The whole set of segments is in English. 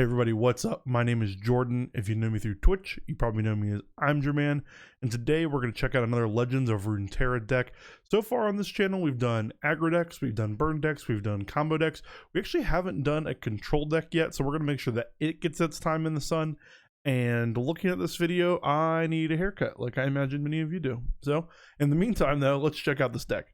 Hey everybody, what's up? My name is Jordan. If you know me through Twitch, you probably know me as I'm Your Man. And today we're going to check out another Legends of Runeterra deck. So far on this channel, we've done aggro decks, we've done burn decks, we've done combo decks. We actually haven't done a control deck yet, so we're going to make sure that it gets its time in the sun. And looking at this video, I need a haircut, like I imagine many of you do. So in the meantime though, let's check out this deck.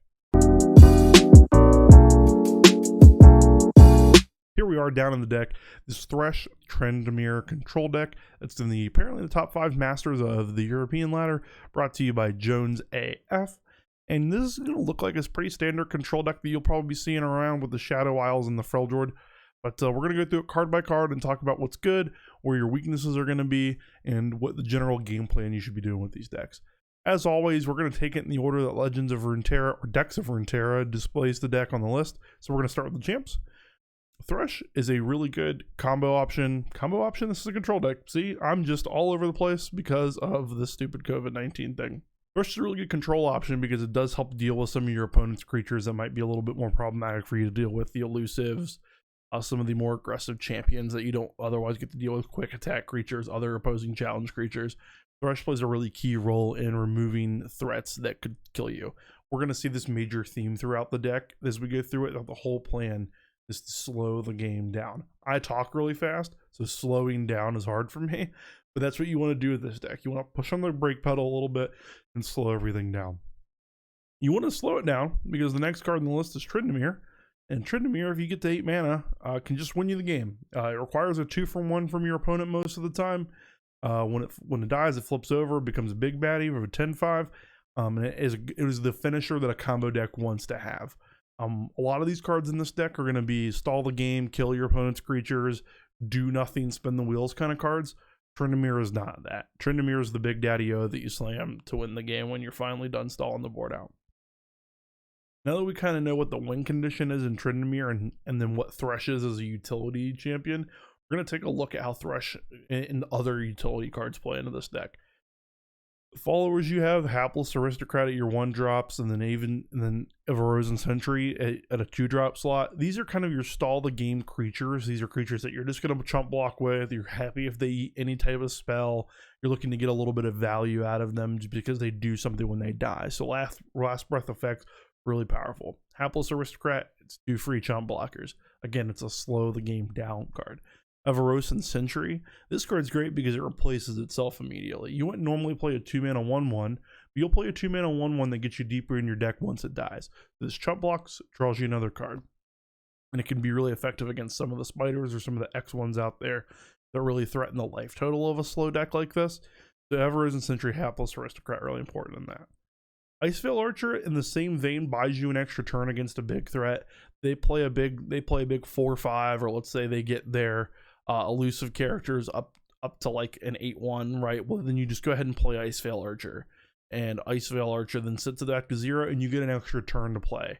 Here we are down in the deck, this Thresh Tryndamere control deck. It's in the apparently the top 5 masters of the European ladder, brought to you by Jones AF. And this is going to look like a pretty standard control deck that you'll probably be seeing around with the Shadow Isles and the Freljord. But we're going to go through it card by card and talk about what's good, where your weaknesses are going to be, and what the general game plan you should be doing with these decks. As always, we're going to take it in the order that Legends of Runeterra, or Decks of Runeterra, displays the deck on the list. So we're going to start with the champs. Thresh is a really good combo option. This is a control deck. See, I'm just all over the place because of this stupid COVID-19 thing. Thresh is a really good control option because it does help deal with some of your opponent's creatures that might be a little bit more problematic for you to deal with. The elusives, some of the more aggressive champions that you don't otherwise get to deal with, quick attack creatures, other opposing challenge creatures. Thresh plays a really key role in removing threats that could kill you. We're going to see this major theme throughout the deck as we go through it. The whole plan is to slow the game down. I talk really fast, so slowing down is hard for me, but that's what you want to do with this deck. You want to push on the brake pedal a little bit and slow everything down. You want to slow it down because the next card on the list is Tryndamere, and Tryndamere, if you get to 8 mana, can just win you the game. It requires a 2-for-1 from your opponent most of the time. When it dies, it flips over, becomes a big baddie with a 10-5, and it is the finisher that a combo deck wants to have. A lot of these cards in this deck are going to be stall the game, kill your opponent's creatures, do nothing, spin the wheels kind of cards. Tryndamere is not that. Tryndamere is the big daddy-o that you slam to win the game when you're finally done stalling the board out. Now that we kind of know what the win condition is in Tryndamere and then what Thresh is as a utility champion, we're going to take a look at how Thresh and other utility cards play into this deck. Followers you have: Hapless Aristocrat at your 1-drops, and then Ever-Risen Sentry at a 2-drop slot. These are kind of your stall the game creatures. These are creatures that you're just going to chump block with. You're happy if they eat any type of spell. You're looking to get a little bit of value out of them just because they do something when they die. So last breath effects, really powerful. Hapless Aristocrat, it's 2 free chump blockers. Again, it's a slow the game down card. Ever-Risen Sentry. This card's great because it replaces itself immediately. You wouldn't normally play a 2-mana 1-1, but you'll play a 2-mana 1-1 that gets you deeper in your deck once it dies. This chump blocks, draws you another card. And it can be really effective against some of the spiders or some of the X1s out there that really threaten the life total of a slow deck like this. So Ever-Risen Sentry, Hapless Aristocrat, really important in that. Iceveil Archer, in the same vein, buys you an extra turn against a big threat. They play a big 4-5, or let's say they get their elusive characters up to like an 8-1, right? Well, then you just go ahead and play Iceveil Archer, and Iceveil Archer then sits at back to 0, and you get an extra turn to play.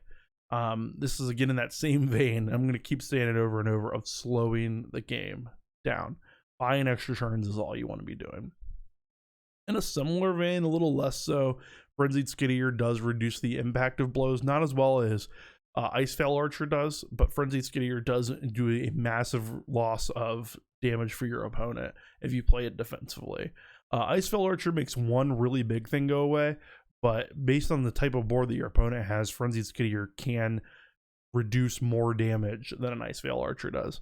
This is again in that same vein. I'm going to keep saying it over and over of slowing the game down. Buying extra turns is all you want to be doing. In a similar vein, a little less so, Frenzied Skittier does reduce the impact of blows, not as well as Iceveil Archer does, but Frenzied Skittier does do a massive loss of damage for your opponent if you play it defensively. Iceveil Archer makes one really big thing go away, but based on the type of board that your opponent has, Frenzied Skittier can reduce more damage than an Iceveil Archer does.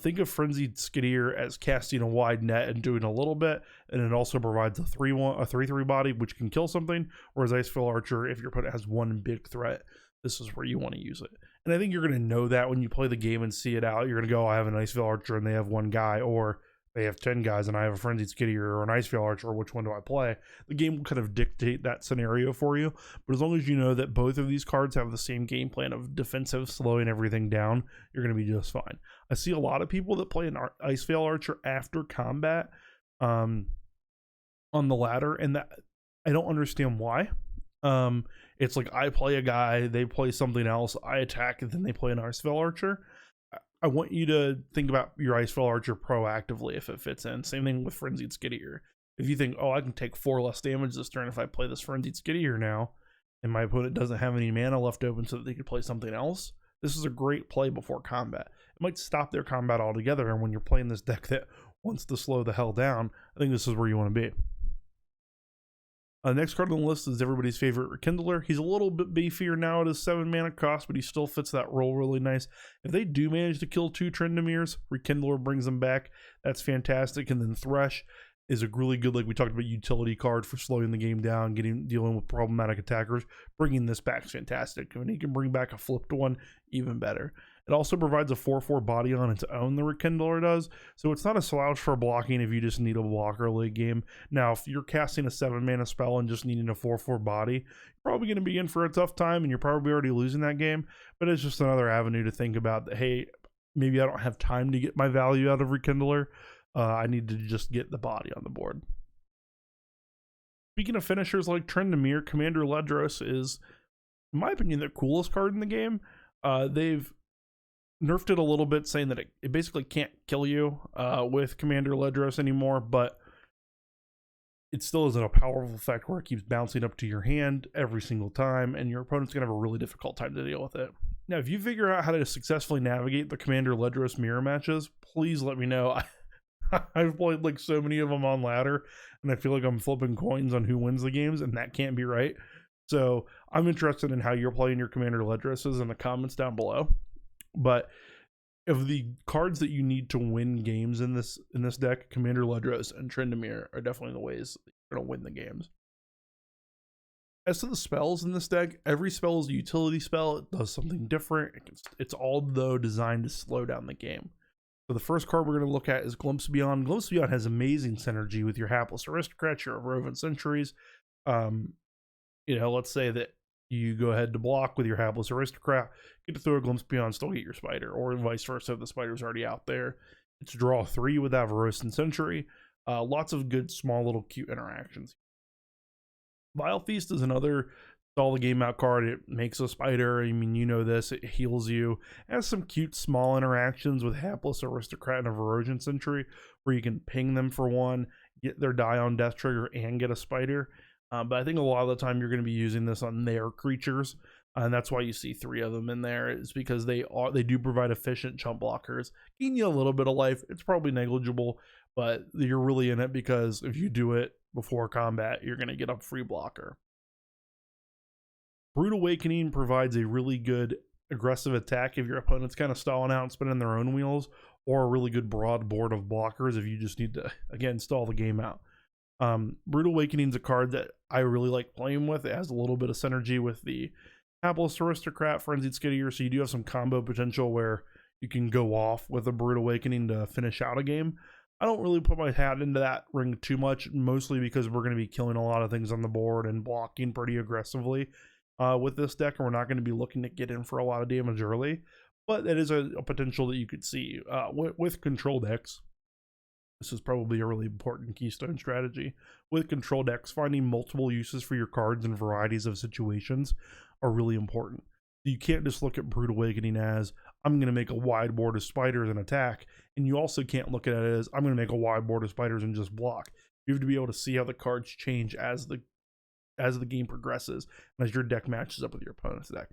Think of Frenzied Skittier as casting a wide net and doing a little bit, and it also provides a 3/3 body which can kill something, whereas Iceveil Archer, if your opponent has one big threat, this is where you want to use it. And I think you're going to know that when you play the game and see it out. You're going to go, I have an Iceveil Archer and they have 1 guy, or they have 10 guys and I have a Frenzied Skittier or an Iceveil Archer, or which one do I play? The game will kind of dictate that scenario for you. But as long as you know that both of these cards have the same game plan of defensive, slowing everything down, you're going to be just fine. I see a lot of people that play an Iceveil Archer after combat on the ladder, and that I don't understand why. It's like I play a guy, they play something else, I attack, and then they play an Iceveil Archer. I want you to think about your Iceveil Archer proactively if it fits in. Same thing with Frenzied Skittier. If you think, oh, I can take 4 less damage this turn if I play this Frenzied Skittier now, and my opponent doesn't have any mana left open so that they could play something else, this is a great play before combat. It might stop their combat altogether, and when you're playing this deck that wants to slow the hell down, I think this is where you want to be. Next card on the list is everybody's favorite Kindler. He's a little bit beefier now at his 7 mana cost, but he still fits that role really nice. If they do manage to kill 2 Tryndameres, Kindler brings them back. That's fantastic. And then Thresh is a really good, like we talked about, utility card for slowing the game down, dealing with problematic attackers. Bringing this back is fantastic. When he can bring back a flipped one, even better. It also provides a 4/4 body on its own, the Rekindler does, so it's not a slouch for blocking if you just need a blocker late game. Now, if you're casting a 7 mana spell and just needing a 4/4 body, you're probably going to be in for a tough time, and you're probably already losing that game, but it's just another avenue to think about that, hey, maybe I don't have time to get my value out of Rekindler. I need to just get the body on the board. Speaking of finishers like Tryndamere, Commander Ledros is, in my opinion, the coolest card in the game. They've nerfed it a little bit, saying that it basically can't kill you with Commander Ledros anymore, but it still isn't a powerful effect where it keeps bouncing up to your hand every single time, and your opponent's going to have a really difficult time to deal with it. Now, if you figure out how to successfully navigate the Commander Ledros mirror matches, please let me know. I've played like so many of them on ladder, and I feel like I'm flipping coins on who wins the games, and that can't be right. So I'm interested in how you're playing your Commander Ledroses in the comments down below. But of the cards that you need to win games in this deck, Commander Ledros and Tryndamere are definitely the ways that you're going to win the games. As to the spells in this deck, every spell is a utility spell. It does something different. It's all, though, designed to slow down the game. So the first card we're going to look at is Glimpse Beyond. Glimpse Beyond has amazing synergy with your Hapless Aristocrats, your Rovent Sentries. Let's say that you go ahead to block with your Hapless Aristocrat, get to throw a Glimpse Beyond, still get your Spider, or vice versa if the Spider's already out there. It's draw 3 with Avarosan and Sentry. Lots of good, small, little cute interactions. Vile Feast is another stall the game out card. It makes a Spider. I mean, you know this. It heals you. It has some cute, small interactions with Hapless Aristocrat and a Avarosan Sentry, where you can ping them for 1, get their die on death trigger, and get a Spider. But I think a lot of the time you're going to be using this on their creatures, and that's why you see 3 of them in there. Is because they do provide efficient chump blockers, gain you a little bit of life. It's probably negligible, but you're really in it because if you do it before combat, you're going to get a free blocker. Brood Awakening provides a really good aggressive attack if your opponent's kind of stalling out and spinning their own wheels, or a really good broad board of blockers if you just need to, again, stall the game out. Brood Awakening is a card that I really like playing with. It has a little bit of synergy with the Hapless Aristocrat, Frenzied Skittier, so you do have some combo potential where you can go off with a Brood Awakening to finish out a game. I don't really put my hat into that ring too much, mostly because we're going to be killing a lot of things on the board and blocking pretty aggressively with this deck, and we're not going to be looking to get in for a lot of damage early, but it is a potential that you could see with control decks. This is probably a really important keystone strategy. With control decks, finding multiple uses for your cards in varieties of situations are really important. You can't just look at Brood Awakening as, I'm going to make a wide board of spiders and attack, and you also can't look at it as, I'm going to make a wide board of spiders and just block. You have to be able to see how the cards change as the game progresses, and as your deck matches up with your opponent's deck.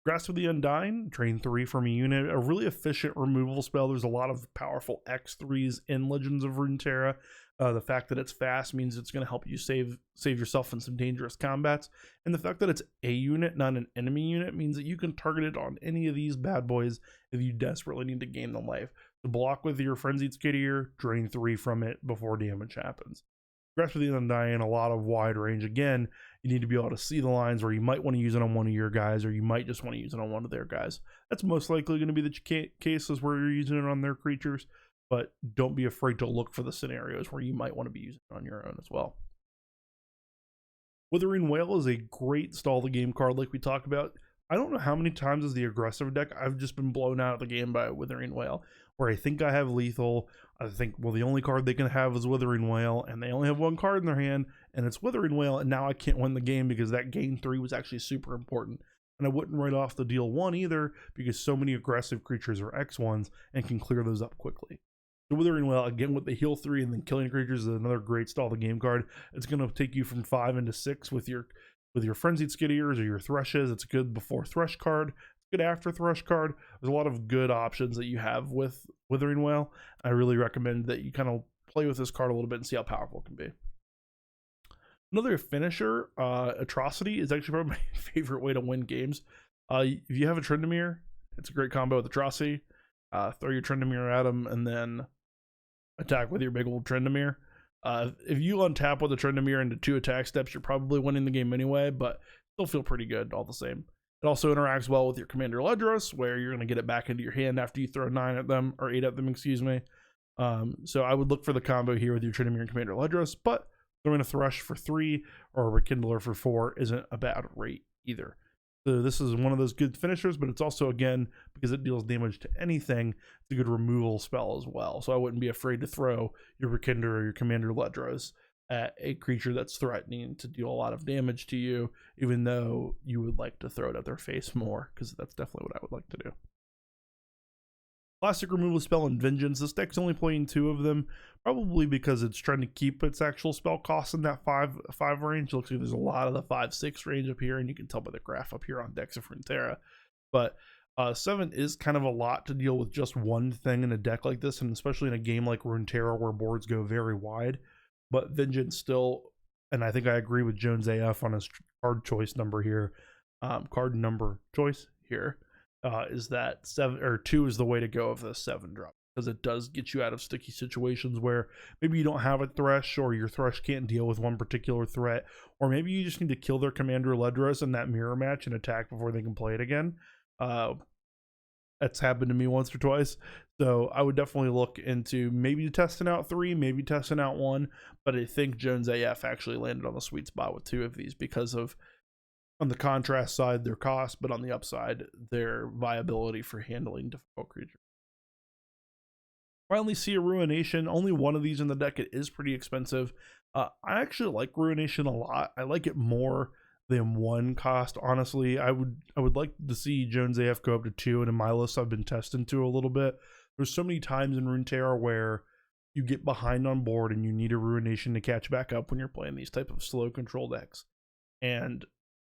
Grasp of the Undying, drain 3 from a unit, a really efficient removal spell. There's a lot of powerful X3s in Legends of Runeterra. The fact that it's fast means it's going to help you save yourself in some dangerous combats. And the fact that it's a unit, not an enemy unit, means that you can target it on any of these bad boys if you desperately need to gain them life. To block with your Frenzied Skittier, drain 3 from it before damage happens. Grasp of the Undying, a lot of wide range. Again, you need to be able to see the lines where you might want to use it on one of your guys, or you might just want to use it on one of their guys. That's most likely going to be the cases where you're using it on their creatures, but don't be afraid to look for the scenarios where you might want to be using it on your own as well. Withering Well is a great stall the game card like we talked about. I don't know how many times as the aggressive deck I've just been blown out of the game by Withering Well, where I think I have lethal. I think, well, the only card they can have is Withering Well, and they only have one card in their hand, and it's Withering Well, and now I can't win the game because that gain 3 was actually super important. And I wouldn't write off the deal 1 either, because so many aggressive creatures are X1s and can clear those up quickly. So Withering Well, again, with the heal 3 and then killing creatures is another great stall the game card. It's going to take you from 5 into 6 with your with your Frenzied Skittiers or your Threshes. It's a good before Thresh card, good after Thresh card. There's a lot of good options that you have with Withering Well. I really recommend that you kind of play with this card a little bit and see how powerful it can be. Another finisher, Atrocity, is actually probably my favorite way to win games. If you have a Tryndamere, it's a great combo with Atrocity. Throw your Tryndamere at him and then attack with your big old Tryndamere. If you untap with a Tryndamere into 2 attack steps, you're probably winning the game anyway, but still feel pretty good all the same. It also interacts well with your Commander Ledros, where you're going to get it back into your hand after you throw 9 at them, or 8 at them, excuse me. So I would look for the combo here with your Tryndamere and Commander Ledros, but throwing a Thresh for 3 or a Kindler for 4 isn't a bad rate either. So this is one of those good finishers, but it's also, again, because it deals damage to anything, it's a good removal spell as well. So I wouldn't be afraid to throw your Rekindler or your Commander Ledros at a creature that's threatening to deal a lot of damage to you, even though you would like to throw it at their face more, because that's definitely what I would like to do. Classic removal spell and Vengeance. This deck's only playing 2 of them, probably because it's trying to keep its actual spell cost in that 5 range. It looks like there's a lot of the 5-6 range up here, and you can tell by the graph up here on Decks of Runeterra. But 7 is kind of a lot to deal with just one thing in a deck like this, and especially in a game like Runeterra where boards go very wide. But Vengeance still, and I think I agree with Jones AF on his card choice number here, is that 7 or 2 is the way to go of the 7 drop, because it does get you out of sticky situations where maybe you don't have a Thresh, or your Thresh can't deal with one particular threat, or maybe you just need to kill their Commander Ledros in that mirror match and attack before they can play it again. That's happened to me once or twice. So I would definitely look into maybe testing out 3, maybe testing out 1, but I think Jones AF actually landed on the sweet spot with 2 of these because of, on the contrast side, their cost, but on the upside, their viability for handling difficult creatures. Finally, see a Ruination. Only one of these in the deck. It is pretty expensive. I actually like Ruination a lot. I like it more than 1 cost, honestly. I would like to see Jones AF go up to 2, and in my list I've been testing 2 a little bit. There's so many times in Runeterra where you get behind on board and you need a Ruination to catch back up when you're playing these type of slow control decks, and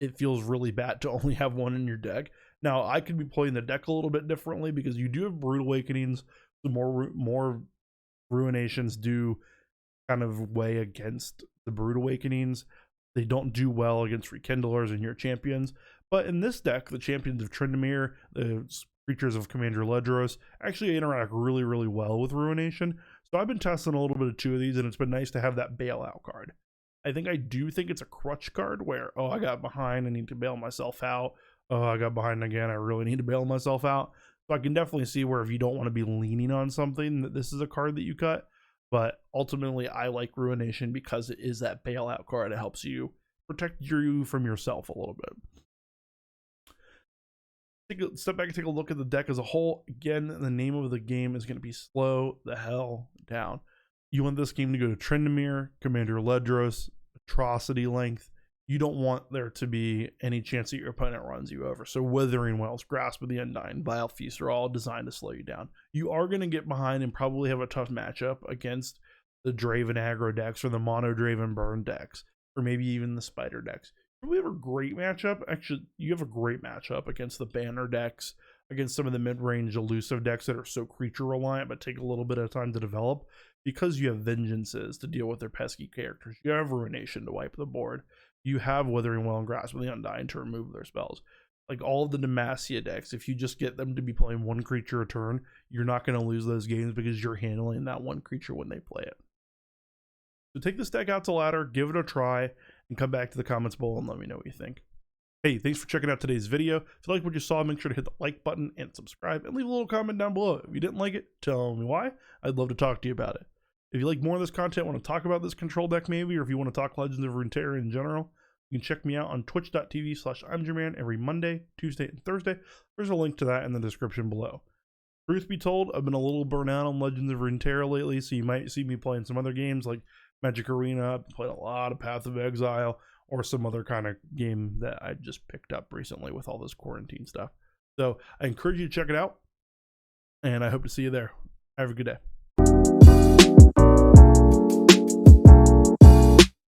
it feels really bad to only have 1 in your deck. Now, I could be playing the deck a little bit differently because you do have Brood Awakenings. The more Ruinations do kind of weigh against the Brood Awakenings. They don't do well against Rekindlers and your champions. But in this deck, the champions of Tryndamere, the creatures of Commander Ledros, actually interact really, really well with Ruination. So I've been testing a little bit of 2 of these, and it's been nice to have that bailout card. I do think it's a crutch card where, oh, I got behind, I need to bail myself out. Oh, I got behind again, I really need to bail myself out. So I can definitely see where if you don't want to be leaning on something, that this is a card that you cut. But ultimately, I like Ruination because it is that bailout card. It helps you protect you from yourself a little bit. Take a step back and take a look at the deck as a whole. Again, the name of the game is going to be Slow the Hell Down. You want this game to go to Tryndamere, Commander Ledros, Atrocity length. You don't want there to be any chance that your opponent runs you over. So Withering Wells, Grasp of the Undying, Vile Feast are all designed to slow you down. You are going to get behind and probably have a tough matchup against the Draven aggro decks or the Mono Draven burn decks, or maybe even the Spider decks. We have a great matchup. Actually, you have a great matchup against the banner decks, against some of the mid-range elusive decks that are so creature reliant but take a little bit of time to develop, because you have Vengeances to deal with their pesky characters. You have Ruination to wipe the board. You have Withering Well and Grasp of the Undying to remove their spells. Like all of the Demacia decks, if you just get them to be playing 1 creature a turn, you're not going to lose those games because you're handling that 1 creature when they play it. So take this deck out to ladder, give it a try, and come back to the comments below and let me know what you think. Hey, thanks for checking out today's video. If you like what you saw, make sure to hit the like button and subscribe, and leave a little comment down below. If you didn't like it, tell me why. I'd love to talk to you about it. If you like more of this content, want to talk about this control deck maybe, or if you want to talk Legends of Runeterra in general, you can check me out on twitch.tv/I'mJerman every Monday, Tuesday, and Thursday. There's a link to that in the description below. Truth be told, I've been a little burnt out on Legends of Runeterra lately, so you might see me playing some other games like Magic Arena. I've played a lot of Path of Exile, or some other kind of game that I just picked up recently with all this quarantine stuff. So I encourage you to check it out, and I hope to see you there. Have a good day.